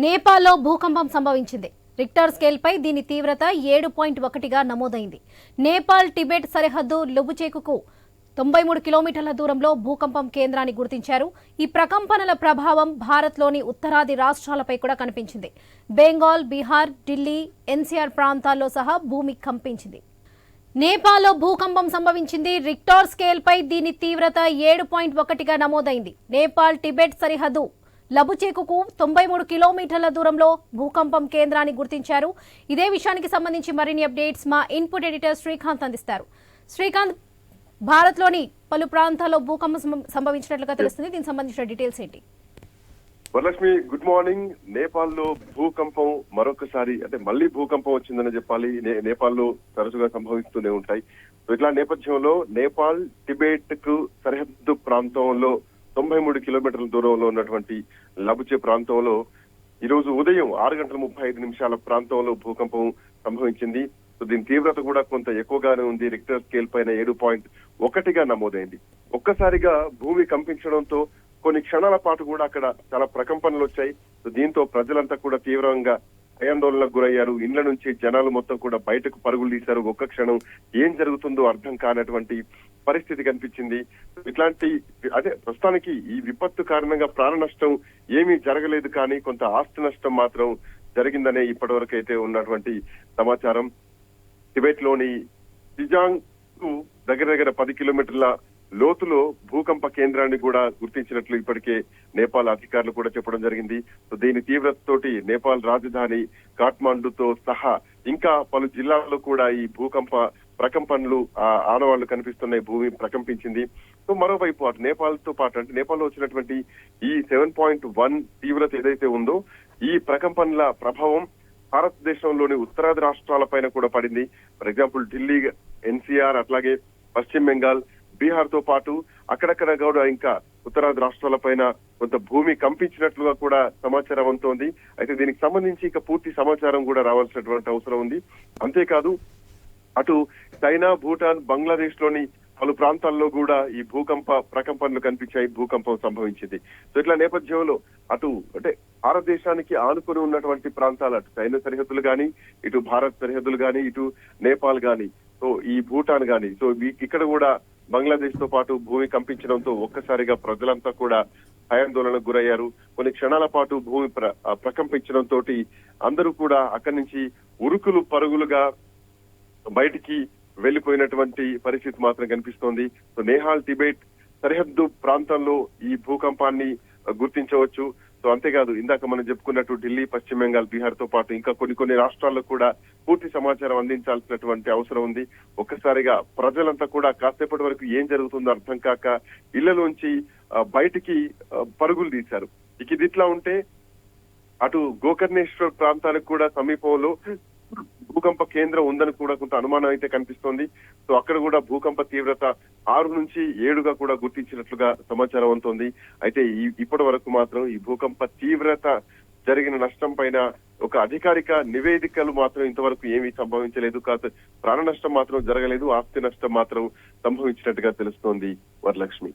నేపాల్లో భూకంపం సంభవించింది. రిక్టర్ స్కేల్పై దీని తీవ్రత 7.1గా నమోదైంది. నేపాల్ టిబెట్ సరిహద్దు లుబుచేకుకు 93 కిలోమీటర్ల దూరంలో భూకంపం కేంద్రాన్ని గుర్తించారు. ఈ ప్రకంపనల ప్రభావం భారత్లోని ఉత్తరాది రాష్ట్రాలపై కూడా కనిపించింది. బెంగాల్, బీహార్, ఢిల్లీ, ఎన్సీఆర్ ప్రాంతాల్లో సహా భూమి కంపించింది. నేపాల్లో భూకంపం సంభవించింది. రిక్టర్ స్కేల్పై దీని తీవ్రత 7.1గా నమోదైంది. నేపాల్ టిబెట్ సరిహద్దు లబుచేకుకు 93 కిలోమీటర్ల దూరంలో భూకంపం కేంద్రాన్ని గుర్తించారు. ఇదే విషయానికి సంబంధించి మరిన్ని అప్డేట్స్ మా ఇన్పుట్ ఎడిటర్ శ్రీకాంత్ అందిస్తారు. శ్రీకాంత్, భారత్లోని పలు ప్రాంతాల్లో భూకంపం సంభవించినట్లుగా తెలుస్తుంది. దీనికి సంబంధించిన డీటెయిల్స్ ఏంటి? Varalakshmi, good morning. నేపాల్లో భూకంపం మరొకసారి మళ్ళీ భూకంపం వచ్చిందని చెప్పాలి. నేపాల్లో తరచుగా సంభవిస్తూనే ఉంటాయి. ఇట్లా నేపథ్యంలో నేపాల్ టిబెట్ కు సరిహద్దు ప్రాంతంలో 93 కిలోమీటర్ల దూరంలో ఉన్నటువంటి లబుచే ప్రాంతంలో ఈ రోజు ఉదయం 6:35 ప్రాంతంలో భూకంపం సంభవించింది. దీని తీవ్రత కూడా కొంత ఎక్కువగానే ఉంది. రిక్టర్ స్కేల్ పైన 7.1గా నమోదైంది. ఒక్కసారిగా భూమి కంపించడంతో కొన్ని క్షణాల పాటు కూడా అక్కడ చాలా ప్రకంపనలు వచ్చాయి. దీంతో ప్రజలంతా కూడా తీవ్రంగా భయాందోళనకు గురయ్యారు. ఇండ్ల నుంచి జనాలు మొత్తం కూడా బయటకు పరుగులు తీశారు. ఒక్క క్షణం ఏం జరుగుతుందో అర్థం కానటువంటి పరిస్థితి కనిపించింది. ఇట్లాంటి ప్రస్తుతానికి ఈ విపత్తు కారణంగా ప్రాణ నష్టం ఏమీ జరగలేదు, కానీ కొంత ఆస్తి నష్టం మాత్రం జరిగిందనే ఇప్పటి వరకు అయితే ఉన్నటువంటి సమాచారం. టిబెట్ లోని సిజాంగ్ కు దగ్గర 10 కిలోమీటర్ల లోతులో భూకంప కేంద్రాన్ని కూడా గుర్తించినట్లు ఇప్పటికే నేపాల్ అధికారులు కూడా చెప్పడం జరిగింది. దీని తీవ్రతతోటి నేపాల్ రాజధాని కాఠ్మాండుతో సహా ఇంకా పలు జిల్లాల్లో కూడా ఈ భూకంప ప్రకంపనలు ఆనవాళ్లు కనిపిస్తున్నాయి. భూమి ప్రకంపించింది. మరోవైపు అటు నేపాల్ తో పాటు నేపాల్లో వచ్చినటువంటి ఈ 7.1 తీవ్రత ఏదైతే ఉందో ఈ ప్రకంపనల ప్రభావం భారతదేశంలోని ఉత్తరాది రాష్ట్రాలపైన కూడా పడింది. ఫర్ ఎగ్జాంపుల్ ఢిల్లీ, ఎన్సీఆర్, అట్లాగే పశ్చిమ బెంగాల్, బీహార్ తో పాటు అక్కడక్కడ కూడా ఇంకా ఉత్తరాది రాష్ట్రాలపైన కొంత భూమి కంపించినట్లుగా కూడా సమాచారం అందుతోంది. అయితే దీనికి సంబంధించి ఇక పూర్తి సమాచారం కూడా రావాల్సినటువంటి అవసరం ఉంది. అంతేకాదు అటు చైనా, భూటాన్, బంగ్లాదేశ్ లోని పలు ప్రాంతాల్లో కూడా ఈ భూకంప ప్రకంపనలు కనిపించాయి. భూకంపం సంభవించింది. ఇట్లా నేపథ్యంలో అటు భారతదేశానికి ఆనుకుని ఉన్నటువంటి ప్రాంతాలు, అటు చైనా సరిహద్దులు గాని, ఇటు భారత్ సరిహద్దులు గాని, ఇటు నేపాల్ గాని, ఈ భూటాన్ గాని, ఇక్కడ కూడా బంగ్లాదేశ్ తో పాటు భూమి కంపించడంతో ఒక్కసారిగా ప్రజలంతా కూడా భయాందోళనకు గురయ్యారు. కొన్ని క్షణాల పాటు భూమి ప్రకంపించడంతో అందరూ కూడా అక్కడి నుంచి ఉరుకులు పరుగులుగా బయటికి వెళ్లిపోయినటువంటి పరిస్థితి మాత్రం కనిపిస్తోంది. నేపాల్ టిబెట్ సరిహద్దు ప్రాంతంలో ఈ భూకంపాన్ని గుర్తించవచ్చు. అంతేకాదు ఇందాక మనం చెప్పుకున్నట్టు ఢిల్లీ, పశ్చిమ బెంగాల్, బీహార్ తో పాటు ఇంకా కొన్ని రాష్ట్రాల్లో కూడా పూర్తి సమాచారం అందించాల్సినటువంటి అవసరం ఉంది. ఒక్కసారిగా ప్రజలంతా కూడా కాసేపటి వరకు ఏం జరుగుతుందో అర్థం కాక ఇళ్లలోంచి బయటికి పరుగులు తీశారు. ఇది ఇట్లా ఉంటే అటు గోకర్ణేశ్వర్ ప్రాంతానికి కూడా సమీపంలో భూకంప కేంద్రం ఉందని కూడా కొంత అనుమానం అయితే కనిపిస్తోంది. అక్కడ కూడా భూకంప తీవ్రత 6 నుంచి 7గా కూడా గుర్తించినట్లుగా సమాచారం అందుతోంది. అయితే ఇప్పటి వరకు మాత్రం ఈ భూకంప తీవ్రత జరిగిన నష్టం పైన ఒక అధికారిక నివేదికలు మాత్రం ఇంతవరకు ఏమీ సంభవించలేదు. ప్రాణ నష్టం మాత్రం జరగలేదు, ఆస్తి నష్టం మాత్రం సంభవించినట్టుగా తెలుస్తోంది. వరలక్ష్మి.